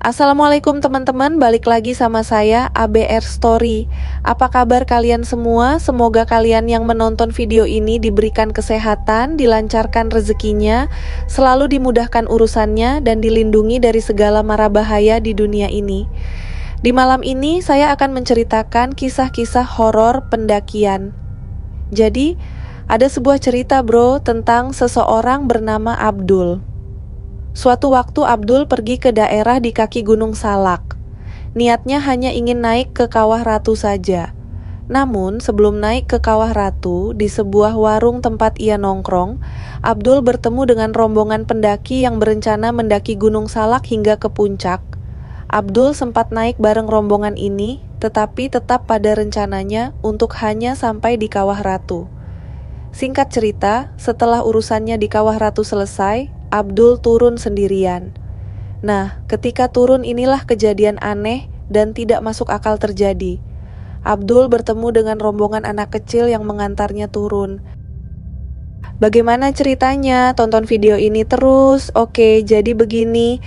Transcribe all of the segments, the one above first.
Assalamualaikum teman-teman, balik lagi sama saya ABR Story. Apa kabar kalian semua? Semoga kalian yang menonton video ini diberikan kesehatan, dilancarkan rezekinya, selalu dimudahkan urusannya, dan dilindungi dari segala mara bahaya di dunia ini. Di malam ini saya akan menceritakan kisah-kisah horor pendakian. Jadi, ada sebuah cerita bro tentang seseorang bernama Abdul. Suatu waktu Abdul pergi ke daerah di kaki Gunung Salak. Niatnya hanya ingin naik ke Kawah Ratu saja. Namun sebelum naik ke Kawah Ratu, di sebuah warung tempat ia nongkrong, Abdul bertemu dengan rombongan pendaki yang berencana mendaki Gunung Salak hingga ke puncak. Abdul sempat naik bareng rombongan ini, tetapi tetap pada rencananya untuk hanya sampai di Kawah Ratu. Singkat cerita, setelah urusannya di Kawah Ratu selesai, Abdul turun sendirian. Nah, ketika turun inilah kejadian aneh dan tidak masuk akal terjadi. Abdul bertemu dengan rombongan anak kecil yang mengantarnya turun. Bagaimana ceritanya? Tonton video ini terus. Oke, jadi begini.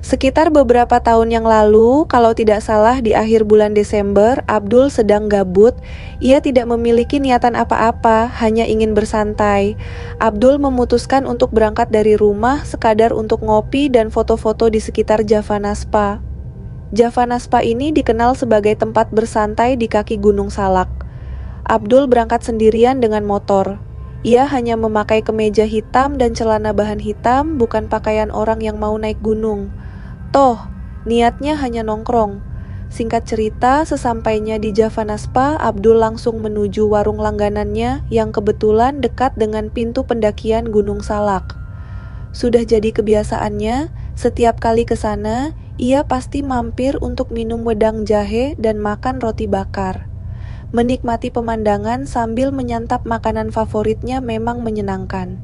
Sekitar beberapa tahun yang lalu, kalau tidak salah di akhir bulan Desember, Abdul sedang gabut. Ia tidak memiliki niatan apa-apa, hanya ingin bersantai. Abdul memutuskan untuk berangkat dari rumah sekadar untuk ngopi dan foto-foto di sekitar Javanaspa. Javanaspa ini dikenal sebagai tempat bersantai di kaki Gunung Salak. Abdul berangkat sendirian dengan motor. Ia hanya memakai kemeja hitam dan celana bahan hitam, bukan pakaian orang yang mau naik gunung. Toh, niatnya hanya nongkrong. Singkat cerita, sesampainya di Javanaspa, Abdul langsung menuju warung langganannya yang kebetulan dekat dengan pintu pendakian Gunung Salak. Sudah jadi kebiasaannya, setiap kali ke sana, ia pasti mampir untuk minum wedang jahe dan makan roti bakar. Menikmati pemandangan sambil menyantap makanan favoritnya memang menyenangkan.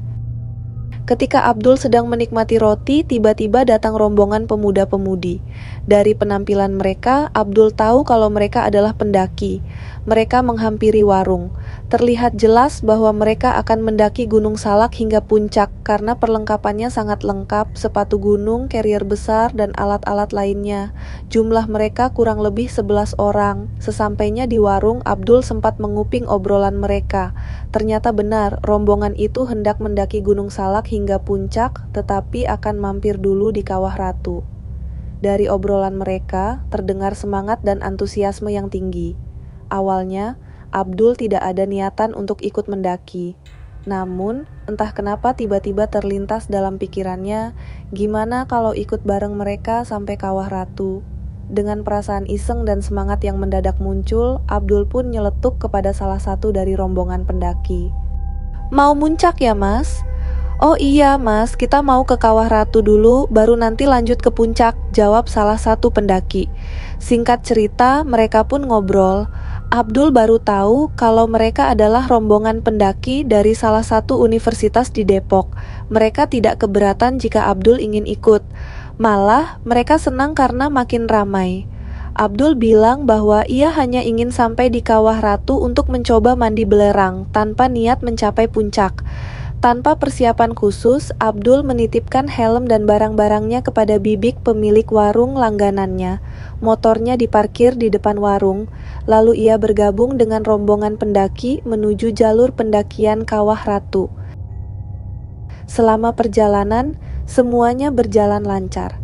Ketika Abdul sedang menikmati roti, tiba-tiba datang rombongan pemuda-pemudi. Dari penampilan mereka, Abdul tahu kalau mereka adalah pendaki. Mereka menghampiri warung. Terlihat jelas bahwa mereka akan mendaki Gunung Salak hingga puncak karena perlengkapannya sangat lengkap, sepatu gunung, carrier besar, dan alat-alat lainnya. Jumlah mereka kurang lebih 11 orang. Sesampainya di warung, Abdul sempat menguping obrolan mereka. Ternyata benar, rombongan itu hendak mendaki Gunung Salak hingga puncak, tetapi akan mampir dulu di Kawah Ratu. Dari obrolan mereka, terdengar semangat dan antusiasme yang tinggi. Awalnya, Abdul tidak ada niatan untuk ikut mendaki. Namun, entah kenapa tiba-tiba terlintas dalam pikirannya, gimana kalau ikut bareng mereka sampai Kawah Ratu. Dengan perasaan iseng dan semangat yang mendadak muncul, Abdul pun nyeletuk kepada salah satu dari rombongan pendaki. "Mau muncak ya, Mas?" "Oh iya, Mas, kita mau ke Kawah Ratu dulu, baru nanti lanjut ke puncak," jawab salah satu pendaki. Singkat cerita, mereka pun ngobrol. Abdul baru tahu kalau mereka adalah rombongan pendaki dari salah satu universitas di Depok. Mereka tidak keberatan jika Abdul ingin ikut. Malah, mereka senang karena makin ramai. Abdul bilang bahwa ia hanya ingin sampai di Kawah Ratu untuk mencoba mandi belerang, tanpa niat mencapai puncak. Tanpa persiapan khusus, Abdul menitipkan helm dan barang-barangnya kepada Bibik pemilik warung langganannya. Motornya diparkir di depan warung, lalu ia bergabung dengan rombongan pendaki menuju jalur pendakian Kawah Ratu. Selama perjalanan, semuanya berjalan lancar.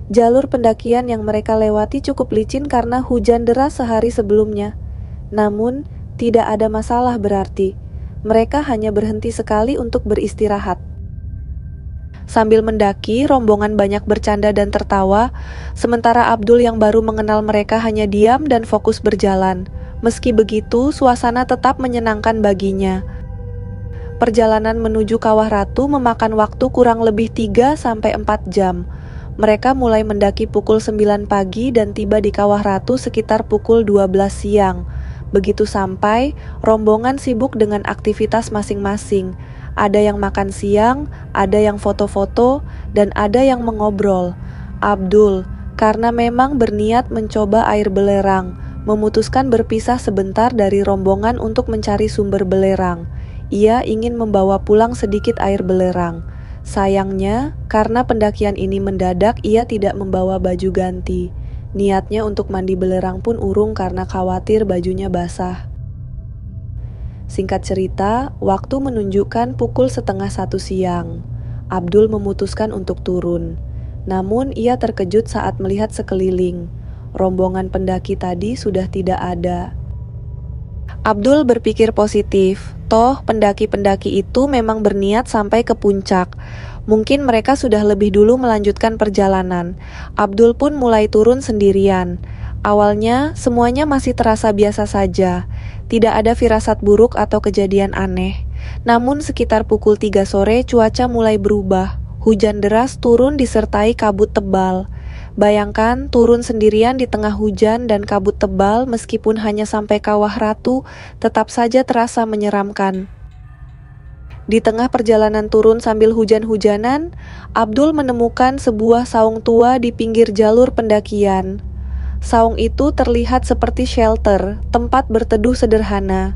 Jalur pendakian yang mereka lewati cukup licin karena hujan deras sehari sebelumnya. Namun, tidak ada masalah berarti. Mereka hanya berhenti sekali untuk beristirahat. Sambil mendaki, rombongan banyak bercanda dan tertawa, sementara Abdul yang baru mengenal mereka hanya diam dan fokus berjalan. Meski begitu, suasana tetap menyenangkan baginya. Perjalanan menuju Kawah Ratu memakan waktu kurang lebih 3-4 jam. Mereka mulai mendaki pukul 9 pagi dan tiba di Kawah Ratu sekitar pukul 12 siang. Begitu sampai, rombongan sibuk dengan aktivitas masing-masing. Ada yang makan siang, ada yang foto-foto, dan ada yang mengobrol. Abdul, karena memang berniat mencoba air belerang, memutuskan berpisah sebentar dari rombongan untuk mencari sumber belerang. Ia ingin membawa pulang sedikit air belerang. Sayangnya, karena pendakian ini mendadak, ia tidak membawa baju ganti. Niatnya untuk mandi belerang pun urung karena khawatir bajunya basah. Singkat cerita, waktu menunjukkan pukul 12:30 siang. Abdul memutuskan untuk turun. Namun ia terkejut saat melihat sekeliling. Rombongan pendaki tadi sudah tidak ada. Abdul berpikir positif. Toh pendaki-pendaki itu memang berniat sampai ke puncak. Mungkin mereka sudah lebih dulu melanjutkan perjalanan. Abdul pun mulai turun sendirian. Awalnya semuanya masih terasa biasa saja. Tidak ada firasat buruk atau kejadian aneh. Namun sekitar pukul 3 sore cuaca mulai berubah. Hujan deras turun disertai kabut tebal. Bayangkan turun sendirian di tengah hujan dan kabut tebal meskipun hanya sampai Kawah Ratu, tetap saja terasa menyeramkan. Di tengah perjalanan turun sambil hujan-hujanan, Abdul menemukan sebuah saung tua di pinggir jalur pendakian. Saung itu terlihat seperti shelter, tempat berteduh sederhana.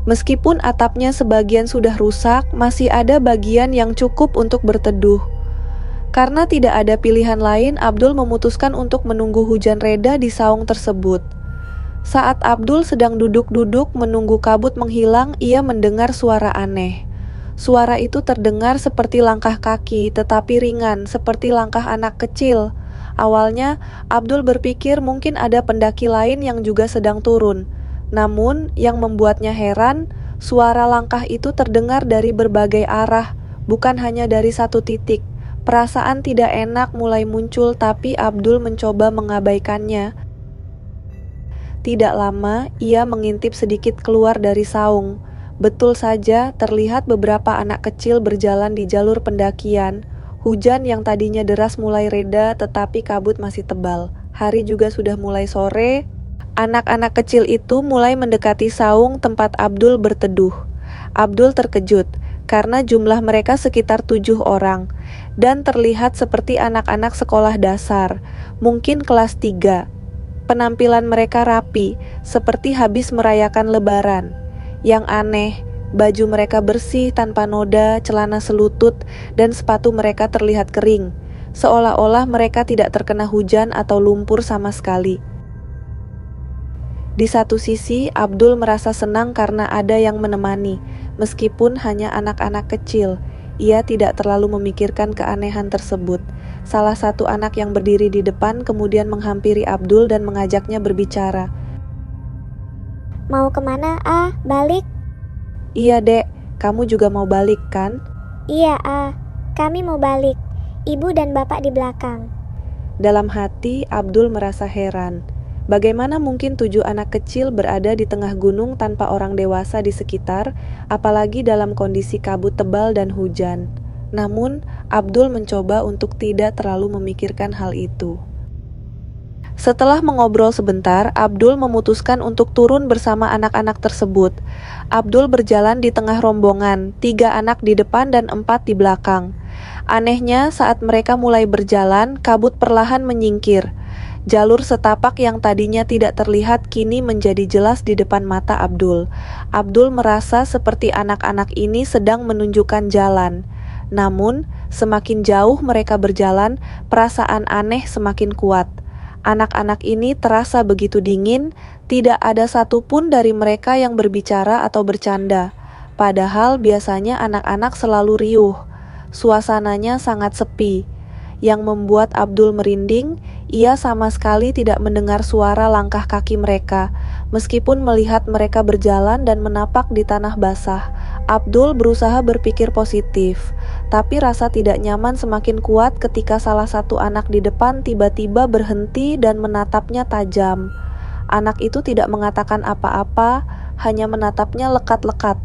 Meskipun atapnya sebagian sudah rusak, masih ada bagian yang cukup untuk berteduh. Karena tidak ada pilihan lain, Abdul memutuskan untuk menunggu hujan reda di saung tersebut. Saat Abdul sedang duduk-duduk menunggu kabut menghilang, ia mendengar suara aneh. Suara itu terdengar seperti langkah kaki, tetapi ringan, seperti langkah anak kecil. Awalnya, Abdul berpikir mungkin ada pendaki lain yang juga sedang turun. Namun, yang membuatnya heran, suara langkah itu terdengar dari berbagai arah, bukan hanya dari satu titik. Perasaan tidak enak mulai muncul, tapi Abdul mencoba mengabaikannya. Tidak lama, ia mengintip sedikit keluar dari saung. Betul saja, terlihat beberapa anak kecil berjalan di jalur pendakian. Hujan yang tadinya deras mulai reda, tetapi kabut masih tebal. Hari juga sudah mulai sore. Anak-anak kecil itu mulai mendekati saung tempat Abdul berteduh. Abdul terkejut, karena jumlah mereka sekitar 7 orang, dan terlihat seperti anak-anak sekolah dasar, mungkin kelas 3. Penampilan mereka rapi, seperti habis merayakan lebaran. Yang aneh, baju mereka bersih tanpa noda, celana selutut, dan sepatu mereka terlihat kering, seolah-olah mereka tidak terkena hujan atau lumpur sama sekali. Di satu sisi, Abdul merasa senang karena ada yang menemani, meskipun hanya anak-anak kecil. Ia tidak terlalu memikirkan keanehan tersebut. Salah satu anak yang berdiri di depan kemudian menghampiri Abdul dan mengajaknya berbicara. Mau kemana, Ah? Balik? Iya, Dek. Kamu juga mau balik, kan? Iya, Ah. Kami mau balik. Ibu dan bapak di belakang. Dalam hati, Abdul merasa heran. Bagaimana mungkin 7 anak kecil berada di tengah gunung tanpa orang dewasa di sekitar, apalagi dalam kondisi kabut tebal dan hujan. Namun, Abdul mencoba untuk tidak terlalu memikirkan hal itu. Setelah mengobrol sebentar, Abdul memutuskan untuk turun bersama anak-anak tersebut. Abdul berjalan di tengah rombongan, 3 anak di depan dan 4 di belakang. Anehnya, saat mereka mulai berjalan, kabut perlahan menyingkir. Jalur setapak yang tadinya tidak terlihat kini menjadi jelas di depan mata Abdul. Abdul merasa seperti anak-anak ini sedang menunjukkan jalan. Namun, semakin jauh mereka berjalan, perasaan aneh semakin kuat. Anak-anak ini terasa begitu dingin, tidak ada satupun dari mereka yang berbicara atau bercanda. Padahal biasanya anak-anak selalu riuh. Suasananya sangat sepi. Yang membuat Abdul merinding, ia sama sekali tidak mendengar suara langkah kaki mereka. Meskipun melihat mereka berjalan dan menapak di tanah basah, Abdul berusaha berpikir positif. Tapi rasa tidak nyaman semakin kuat ketika salah satu anak di depan tiba-tiba berhenti dan menatapnya tajam. Anak itu tidak mengatakan apa-apa, hanya menatapnya lekat-lekat.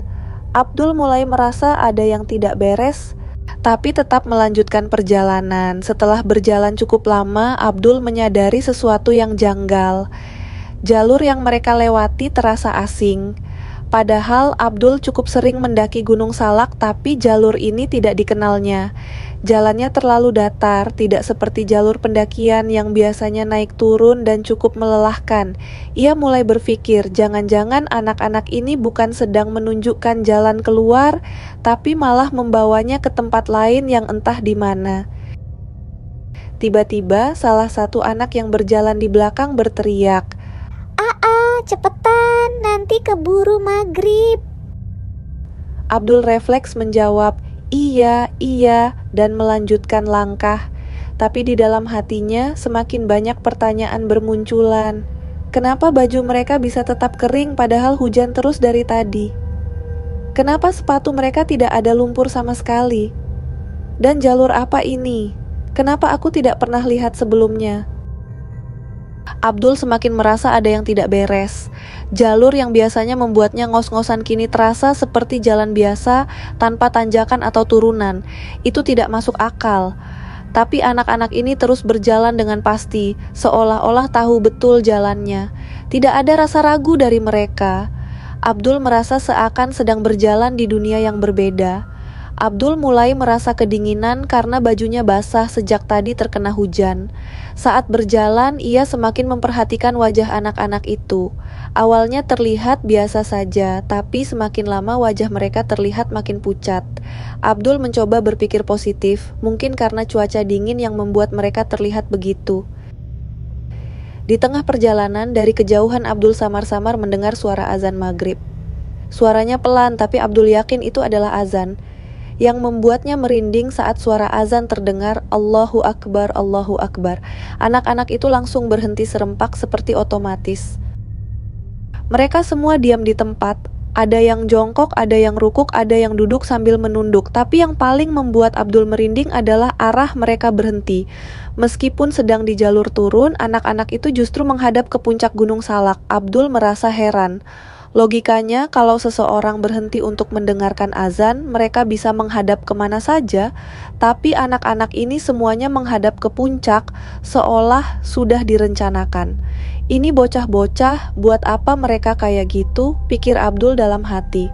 Abdul mulai merasa ada yang tidak beres, tapi tetap melanjutkan perjalanan. Setelah berjalan cukup lama, Abdul menyadari sesuatu yang janggal. Jalur yang mereka lewati terasa asing. Padahal Abdul cukup sering mendaki Gunung Salak, tapi jalur ini tidak dikenalnya. Jalannya terlalu datar, tidak seperti jalur pendakian yang biasanya naik turun dan cukup melelahkan. Ia mulai berpikir, jangan-jangan anak-anak ini bukan sedang menunjukkan jalan keluar, tapi malah membawanya ke tempat lain yang entah di mana. Tiba-tiba, salah satu anak yang berjalan di belakang berteriak, Cepetan, nanti keburu maghrib. Abdul refleks menjawab, iya, dan melanjutkan langkah. Tapi di dalam hatinya semakin banyak pertanyaan bermunculan. Kenapa baju mereka bisa tetap kering padahal hujan terus dari tadi? Kenapa sepatu mereka tidak ada lumpur sama sekali? Dan jalur apa ini? Kenapa aku tidak pernah lihat sebelumnya? Abdul semakin merasa ada yang tidak beres. Jalur yang biasanya membuatnya ngos-ngosan kini terasa seperti jalan biasa tanpa tanjakan atau turunan. Itu tidak masuk akal. Tapi anak-anak ini terus berjalan dengan pasti, seolah-olah tahu betul jalannya. Tidak ada rasa ragu dari mereka. Abdul merasa seakan sedang berjalan di dunia yang berbeda. Abdul mulai merasa kedinginan karena bajunya basah sejak tadi terkena hujan. Saat berjalan, ia semakin memperhatikan wajah anak-anak itu. Awalnya terlihat biasa saja, tapi semakin lama wajah mereka terlihat makin pucat. Abdul mencoba berpikir positif, mungkin karena cuaca dingin yang membuat mereka terlihat begitu. Di tengah perjalanan, dari kejauhan Abdul samar-samar mendengar suara azan maghrib. Suaranya pelan, tapi Abdul yakin itu adalah azan. Yang membuatnya merinding saat suara azan terdengar, Allahu Akbar, Allahu Akbar. Anak-anak itu langsung berhenti serempak seperti otomatis. Mereka semua diam di tempat. Ada yang jongkok, ada yang rukuk, ada yang duduk sambil menunduk. Tapi yang paling membuat Abdul merinding adalah arah mereka berhenti. Meskipun sedang di jalur turun, anak-anak itu justru menghadap ke puncak Gunung Salak. Abdul merasa heran. Logikanya, kalau seseorang berhenti untuk mendengarkan azan, mereka bisa menghadap kemana saja, tapi anak-anak ini semuanya menghadap ke puncak, seolah sudah direncanakan. Ini bocah-bocah, buat apa mereka kayak gitu, pikir Abdul dalam hati.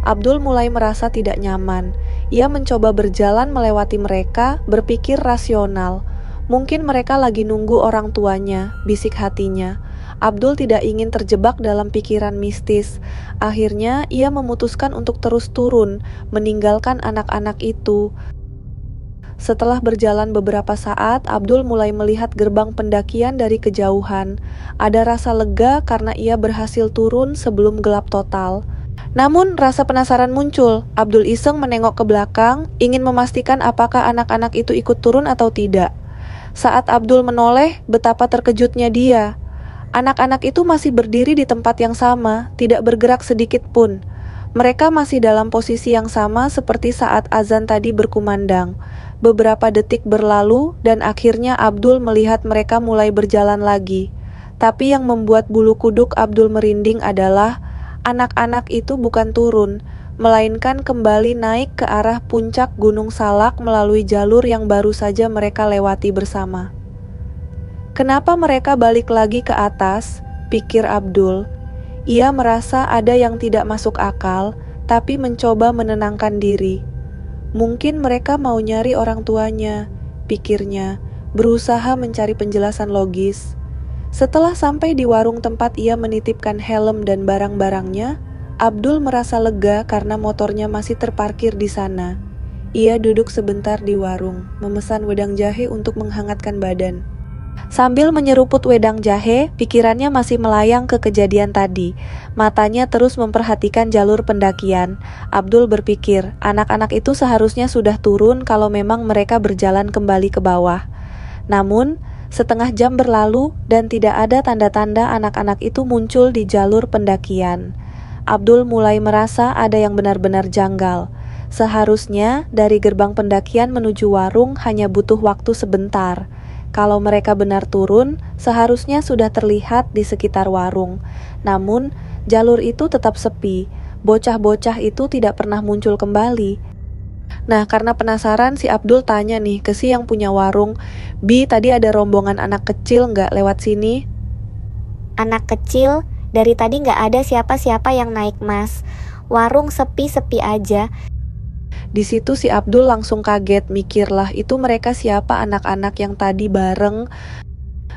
Abdul mulai merasa tidak nyaman. Ia mencoba berjalan melewati mereka, berpikir rasional. Mungkin mereka lagi nunggu orang tuanya, bisik hatinya. Abdul tidak ingin terjebak dalam pikiran mistis. Akhirnya, ia memutuskan untuk terus turun, meninggalkan anak-anak itu. Setelah berjalan beberapa saat, Abdul mulai melihat gerbang pendakian dari kejauhan. Ada rasa lega karena ia berhasil turun sebelum gelap total. Namun, rasa penasaran muncul. Abdul iseng menengok ke belakang, ingin memastikan apakah anak-anak itu ikut turun atau tidak. Saat Abdul menoleh, betapa terkejutnya dia. Anak-anak itu masih berdiri di tempat yang sama, tidak bergerak sedikit pun. Mereka masih dalam posisi yang sama seperti saat azan tadi berkumandang. Beberapa detik berlalu dan akhirnya Abdul melihat mereka mulai berjalan lagi. Tapi yang membuat bulu kuduk Abdul merinding adalah anak-anak itu bukan turun, melainkan kembali naik ke arah puncak Gunung Salak melalui jalur yang baru saja mereka lewati bersama. Kenapa mereka balik lagi ke atas? Pikir Abdul. Ia merasa ada yang tidak masuk akal, tapi mencoba menenangkan diri. Mungkin mereka mau nyari orang tuanya, pikirnya, berusaha mencari penjelasan logis. Setelah sampai di warung tempat ia menitipkan helm dan barang-barangnya, Abdul merasa lega karena motornya masih terparkir di sana. Ia duduk sebentar di warung, memesan wedang jahe untuk menghangatkan badan. Sambil menyeruput wedang jahe, pikirannya masih melayang ke kejadian tadi. Matanya terus memperhatikan jalur pendakian. Abdul berpikir, anak-anak itu seharusnya sudah turun kalau memang mereka berjalan kembali ke bawah. Namun, setengah jam berlalu dan tidak ada tanda-tanda anak-anak itu muncul di jalur pendakian. Abdul mulai merasa ada yang benar-benar janggal. Seharusnya dari gerbang pendakian menuju warung hanya butuh waktu sebentar. Kalau mereka benar turun, seharusnya sudah terlihat di sekitar warung. Namun, jalur itu tetap sepi. Bocah-bocah itu tidak pernah muncul kembali. Nah, karena penasaran si Abdul tanya nih ke si yang punya warung, "Bi, tadi ada rombongan anak kecil nggak lewat sini?" Anak kecil? Dari tadi nggak ada siapa-siapa yang naik, Mas. Warung sepi-sepi aja. Di situ si Abdul langsung kaget, mikirlah itu mereka siapa anak-anak yang tadi bareng.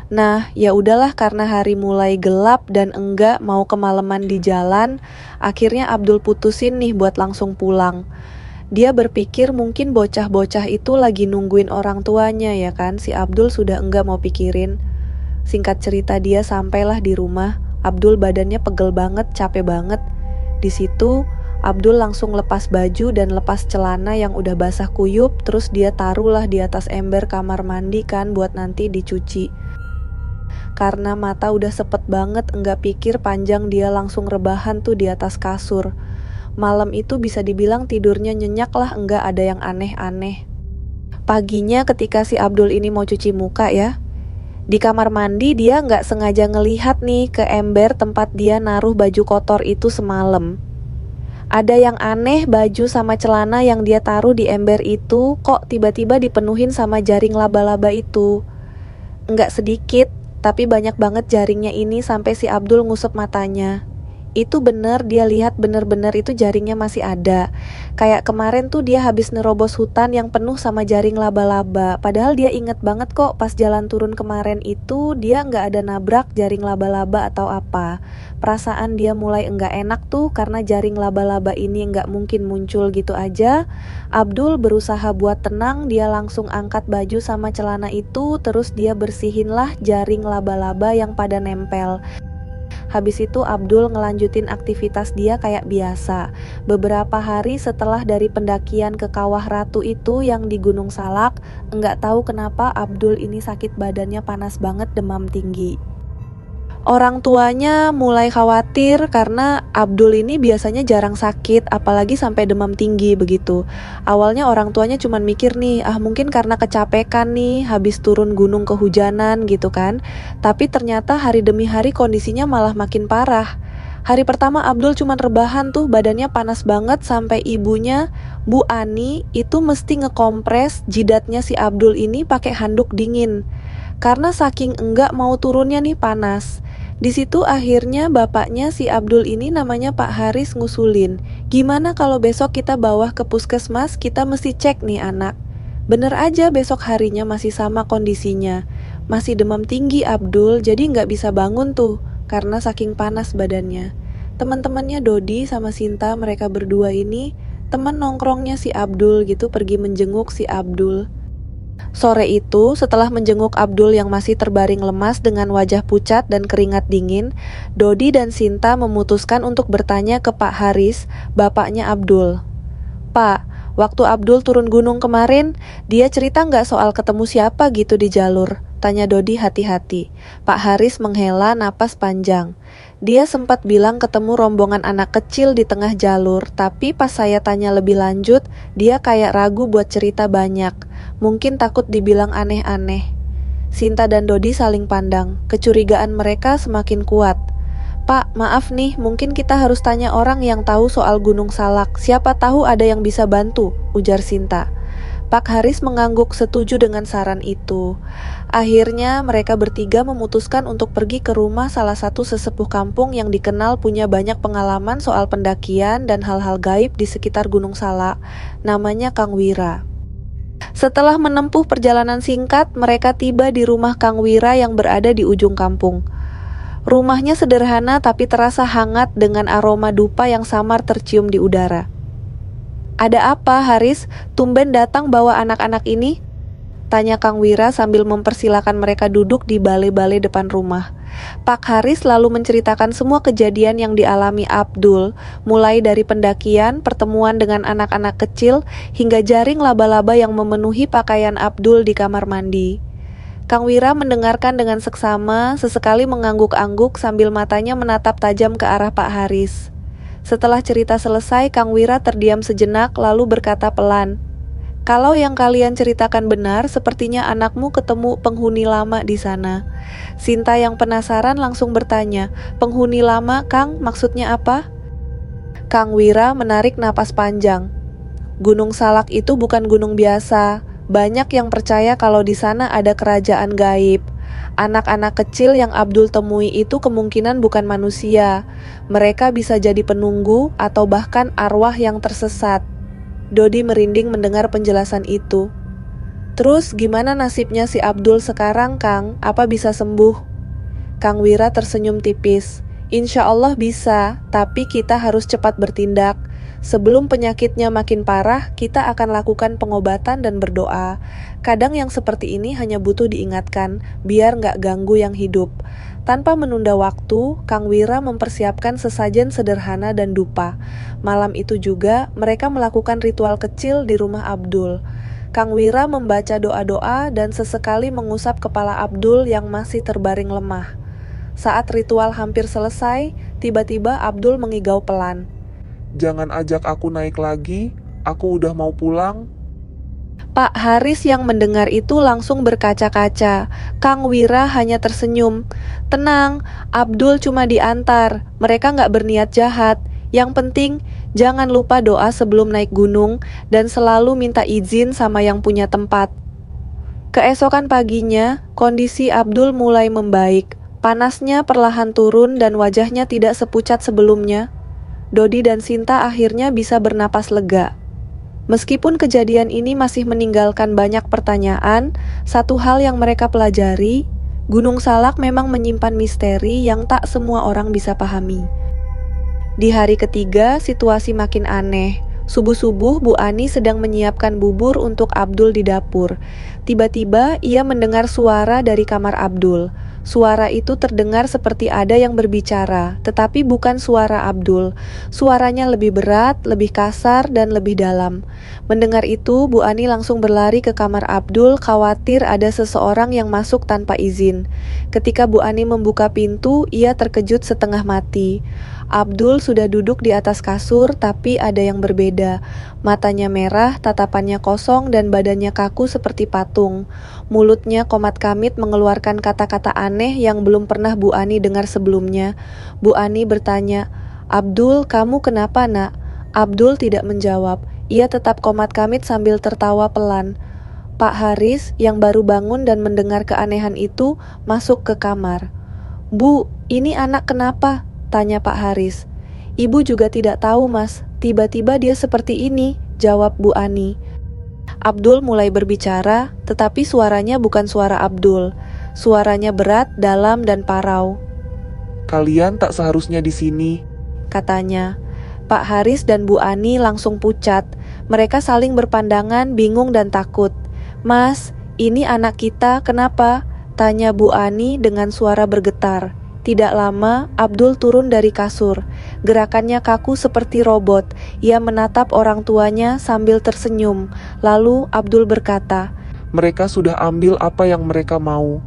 Nah, ya udahlah karena hari mulai gelap dan enggak mau kemalaman di jalan, akhirnya Abdul putusin nih buat langsung pulang. Dia berpikir mungkin bocah-bocah itu lagi nungguin orang tuanya ya kan, si Abdul sudah enggak mau pikirin. Singkat cerita dia sampailah di rumah, Abdul badannya pegel banget, capek banget. Di situ Abdul langsung lepas baju dan lepas celana yang udah basah kuyup, terus dia taruhlah di atas ember kamar mandi kan buat nanti dicuci. Karena mata udah sepet banget, enggak pikir panjang dia langsung rebahan tuh di atas kasur. Malam itu bisa dibilang tidurnya nyenyak lah, enggak ada yang aneh-aneh. Paginya ketika si Abdul ini mau cuci muka ya, di kamar mandi dia nggak sengaja ngelihat nih ke ember tempat dia naruh baju kotor itu semalam. Ada yang aneh, baju sama celana yang dia taruh di ember itu kok tiba-tiba dipenuhin sama jaring laba-laba itu. Nggak sedikit, tapi banyak banget jaringnya ini sampai si Abdul ngusap matanya. Itu bener, dia lihat bener-bener itu jaringnya masih ada. Kayak kemarin tuh dia habis nerobos hutan yang penuh sama jaring laba-laba. Padahal dia inget banget kok pas jalan turun kemarin itu dia nggak ada nabrak jaring laba-laba atau apa. Perasaan dia mulai enggak enak tuh karena jaring laba-laba ini nggak mungkin muncul gitu aja. Abdul berusaha buat tenang, dia langsung angkat baju sama celana itu, terus dia bersihinlah jaring laba-laba yang pada nempel. Habis itu Abdul ngelanjutin aktivitas dia kayak biasa. Beberapa hari setelah dari pendakian ke Kawah Ratu itu yang di Gunung Salak, enggak tahu kenapa Abdul ini sakit badannya panas banget, demam tinggi. Orang tuanya mulai khawatir karena Abdul ini biasanya jarang sakit, apalagi sampai demam tinggi begitu. Awalnya orang tuanya cuma mikir nih, mungkin karena kecapekan nih, habis turun gunung kehujanan gitu kan. Tapi ternyata hari demi hari kondisinya malah makin parah. Hari pertama Abdul cuma rebahan tuh, badannya panas banget sampai ibunya, Bu Ani, itu mesti ngekompres jidatnya si Abdul ini pakai handuk dingin. Karena saking enggak mau turunnya nih panas. Di situ akhirnya bapaknya si Abdul ini namanya Pak Haris ngusulin, gimana kalau besok kita bawa ke puskesmas, kita mesti cek nih anak. Bener aja besok harinya masih sama kondisinya. Masih demam tinggi Abdul, jadi nggak bisa bangun tuh karena saking panas badannya. Teman-temannya Dodi sama Sinta, mereka berdua ini teman nongkrongnya si Abdul gitu, pergi menjenguk si Abdul. Sore itu, setelah menjenguk Abdul yang masih terbaring lemas dengan wajah pucat dan keringat dingin, Dodi dan Sinta memutuskan untuk bertanya ke Pak Haris, bapaknya Abdul. Pak, waktu Abdul turun gunung kemarin, dia cerita nggak soal ketemu siapa gitu di jalur? Tanya Dodi hati-hati. Pak Haris menghela napas panjang. Dia sempat bilang ketemu rombongan anak kecil di tengah jalur, tapi pas saya tanya lebih lanjut, dia kayak ragu buat cerita banyak. Mungkin takut dibilang aneh-aneh. Sinta dan Dodi saling pandang, kecurigaan mereka semakin kuat. Pak, maaf nih, mungkin kita harus tanya orang yang tahu soal Gunung Salak. Siapa tahu ada yang bisa bantu, ujar Sinta. Pak Haris mengangguk setuju dengan saran itu. Akhirnya mereka bertiga memutuskan untuk pergi ke rumah salah satu sesepuh kampung yang dikenal punya banyak pengalaman soal pendakian dan hal-hal gaib di sekitar Gunung Salak. Namanya Kang Wira. Setelah menempuh perjalanan singkat, mereka tiba di rumah Kang Wira yang berada di ujung kampung. Rumahnya sederhana tapi terasa hangat dengan aroma dupa yang samar tercium di udara. Ada apa, Haris? Tumben datang bawa anak-anak ini? Tanya Kang Wira sambil mempersilakan mereka duduk di balai-balai depan rumah. Pak Haris lalu menceritakan semua kejadian yang dialami Abdul, mulai dari pendakian, pertemuan dengan anak-anak kecil, hingga jaring laba-laba yang memenuhi pakaian Abdul di kamar mandi. Kang Wira mendengarkan dengan seksama, sesekali mengangguk-angguk sambil matanya menatap tajam ke arah Pak Haris. Setelah cerita selesai, Kang Wira terdiam sejenak lalu berkata pelan, "Kalau yang kalian ceritakan benar, sepertinya anakmu ketemu penghuni lama di sana." Sinta yang penasaran langsung bertanya, "Penghuni lama, Kang, maksudnya apa?" Kang Wira menarik napas panjang. Gunung Salak itu bukan gunung biasa. Banyak yang percaya kalau di sana ada kerajaan gaib. Anak-anak kecil yang Abdul temui itu kemungkinan bukan manusia. Mereka bisa jadi penunggu atau bahkan arwah yang tersesat. Dodi merinding mendengar penjelasan itu. Terus gimana nasibnya si Abdul sekarang, Kang? Apa bisa sembuh? Kang Wira tersenyum tipis. Insya Allah bisa, tapi kita harus cepat bertindak. Sebelum penyakitnya makin parah, kita akan lakukan pengobatan dan berdoa. Kadang yang seperti ini hanya butuh diingatkan, biar nggak ganggu yang hidup. Tanpa menunda waktu, Kang Wira mempersiapkan sesajen sederhana dan dupa. Malam itu juga, mereka melakukan ritual kecil di rumah Abdul. Kang Wira membaca doa-doa dan sesekali mengusap kepala Abdul yang masih terbaring lemah. Saat ritual hampir selesai, tiba-tiba Abdul mengigau pelan. Jangan ajak aku naik lagi, aku udah mau pulang. Pak Haris yang mendengar itu langsung berkaca-kaca. Kang Wira hanya tersenyum. Tenang, Abdul cuma diantar, mereka nggak berniat jahat. Yang penting, jangan lupa doa sebelum naik gunung dan selalu minta izin sama yang punya tempat. Keesokan paginya, kondisi Abdul mulai membaik. Panasnya perlahan turun dan wajahnya tidak sepucat sebelumnya. Dodi dan Sinta akhirnya bisa bernapas lega. Meskipun kejadian ini masih meninggalkan banyak pertanyaan, satu hal yang mereka pelajari, Gunung Salak memang menyimpan misteri yang tak semua orang bisa pahami. Di hari ketiga, situasi makin aneh. Subuh-subuh, Bu Ani sedang menyiapkan bubur untuk Abdul di dapur. Tiba-tiba, ia mendengar suara dari kamar Abdul. Suara itu terdengar seperti ada yang berbicara, tetapi bukan suara Abdul. Suaranya lebih berat, lebih kasar, dan lebih dalam. Mendengar itu, Bu Ani langsung berlari ke kamar Abdul, khawatir ada seseorang yang masuk tanpa izin. Ketika Bu Ani membuka pintu, ia terkejut setengah mati. Abdul sudah duduk di atas kasur, tapi ada yang berbeda. Matanya merah, tatapannya kosong, dan badannya kaku seperti patung. Mulutnya komat-kamit mengeluarkan kata-kata aneh yang belum pernah Bu Ani dengar sebelumnya. Bu Ani bertanya, "Abdul, kamu kenapa, Nak?" Abdul tidak menjawab. Ia tetap komat-kamit sambil tertawa pelan. Pak Haris, yang baru bangun dan mendengar keanehan itu, masuk ke kamar. "Bu, ini anak kenapa?" tanya Pak Haris. "Ibu juga tidak tahu, Mas. Tiba-tiba dia seperti ini," jawab Bu Ani. Abdul mulai berbicara, tetapi suaranya bukan suara Abdul. Suaranya berat, dalam, dan parau. Kalian tak seharusnya di sini. Katanya. Pak Haris dan Bu Ani langsung pucat. Mereka saling berpandangan, bingung dan takut. "Mas, ini anak kita, kenapa?" tanya Bu Ani dengan suara bergetar. Tidak lama, Abdul turun dari kasur. Gerakannya kaku seperti robot. Ia menatap orang tuanya sambil tersenyum. Lalu Abdul berkata, Mereka sudah ambil apa yang mereka mau.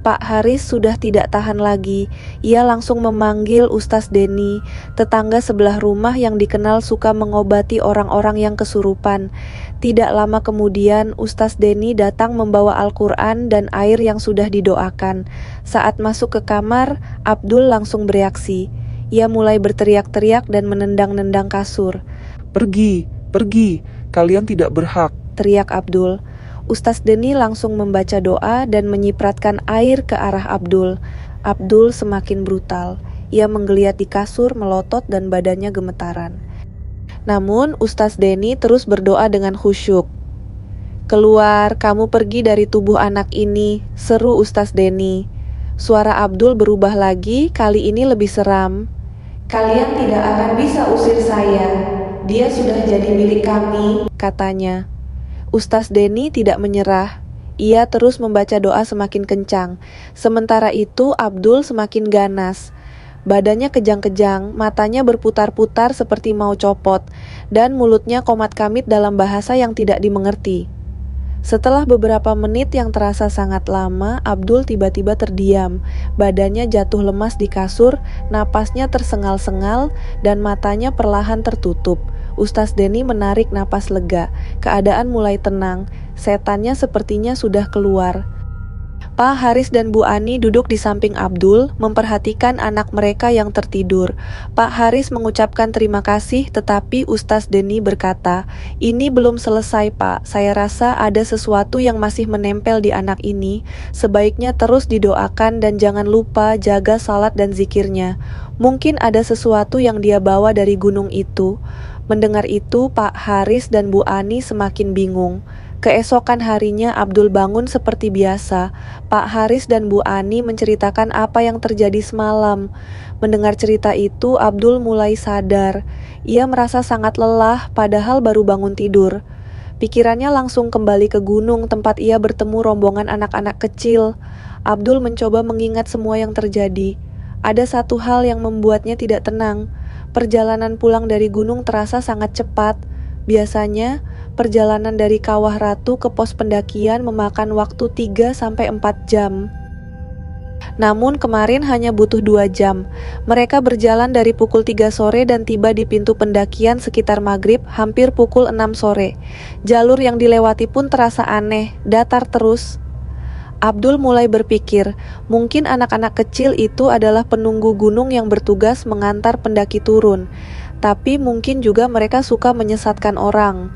Pak Haris sudah tidak tahan lagi. Ia langsung memanggil Ustaz Denny, tetangga sebelah rumah yang dikenal suka mengobati orang-orang yang kesurupan. Tidak lama kemudian, Ustaz Denny datang membawa Al-Quran dan air yang sudah didoakan. Saat masuk ke kamar, Abdul langsung bereaksi. Ia mulai berteriak-teriak dan menendang-nendang kasur. Pergi, pergi, kalian tidak berhak. Teriak Abdul. Ustaz Denny langsung membaca doa dan menyipratkan air ke arah Abdul. Abdul semakin brutal. Ia menggeliat di kasur, melotot dan badannya gemetaran. Namun Ustaz Denny terus berdoa dengan khusyuk. "Keluar, kamu pergi dari tubuh anak ini," seru Ustaz Denny. Suara Abdul berubah lagi, kali ini lebih seram. "Kalian tidak akan bisa usir saya. Dia sudah jadi milik kami," katanya. Ustaz Denny tidak menyerah. Ia terus membaca doa semakin kencang. Sementara itu Abdul semakin ganas. Badannya kejang-kejang, matanya berputar-putar seperti mau copot, dan mulutnya komat-kamit dalam bahasa yang tidak dimengerti. Setelah beberapa menit yang terasa sangat lama, Abdul tiba-tiba terdiam. Badannya jatuh lemas di kasur, napasnya tersengal-sengal, dan matanya perlahan tertutup. Ustaz Denny menarik napas lega. Keadaan mulai tenang. Setannya sepertinya sudah keluar. Pak Haris dan Bu Ani duduk di samping Abdul, memperhatikan anak mereka yang tertidur. Pak Haris mengucapkan terima kasih, tetapi Ustaz Denny berkata, "Ini belum selesai, Pak. Saya rasa ada sesuatu yang masih menempel di anak ini. Sebaiknya terus didoakan dan jangan lupa jaga salat dan zikirnya. Mungkin ada sesuatu yang dia bawa dari gunung itu." Mendengar itu, Pak Haris dan Bu Ani semakin bingung. Keesokan harinya Abdul bangun seperti biasa. Pak Haris dan Bu Ani menceritakan apa yang terjadi semalam. Mendengar cerita itu, Abdul mulai sadar. Ia merasa sangat lelah padahal baru bangun tidur. Pikirannya langsung kembali ke gunung tempat ia bertemu rombongan anak-anak kecil. Abdul mencoba mengingat semua yang terjadi. Ada satu hal yang membuatnya tidak tenang. Perjalanan pulang dari gunung terasa sangat cepat. Biasanya, perjalanan dari Kawah Ratu ke pos pendakian memakan waktu 3-4 jam. Namun kemarin hanya butuh 2 jam. Mereka berjalan dari pukul 3 sore dan tiba di pintu pendakian sekitar maghrib hampir pukul 6 sore. Jalur yang dilewati pun terasa aneh, datar terus. Abdul mulai berpikir, mungkin anak-anak kecil itu adalah penunggu gunung yang bertugas mengantar pendaki turun. Tapi mungkin juga mereka suka menyesatkan orang.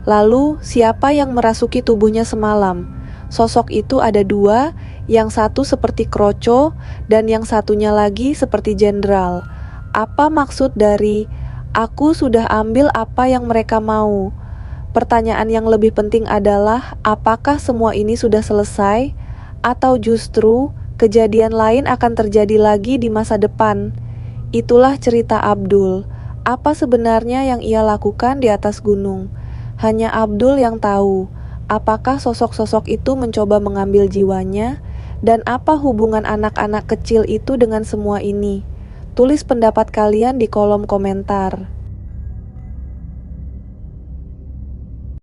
Lalu, siapa yang merasuki tubuhnya semalam? Sosok itu ada 2, yang satu seperti Kroco dan yang satunya lagi seperti jenderal. Apa maksud dari "aku sudah ambil apa yang mereka mau"? Pertanyaan yang lebih penting adalah apakah semua ini sudah selesai? Atau justru kejadian lain akan terjadi lagi di masa depan? Itulah cerita Abdul. Apa sebenarnya yang ia lakukan di atas gunung? Hanya Abdul yang tahu. Apakah sosok-sosok itu mencoba mengambil jiwanya? Dan apa hubungan anak-anak kecil itu dengan semua ini? Tulis pendapat kalian di kolom komentar.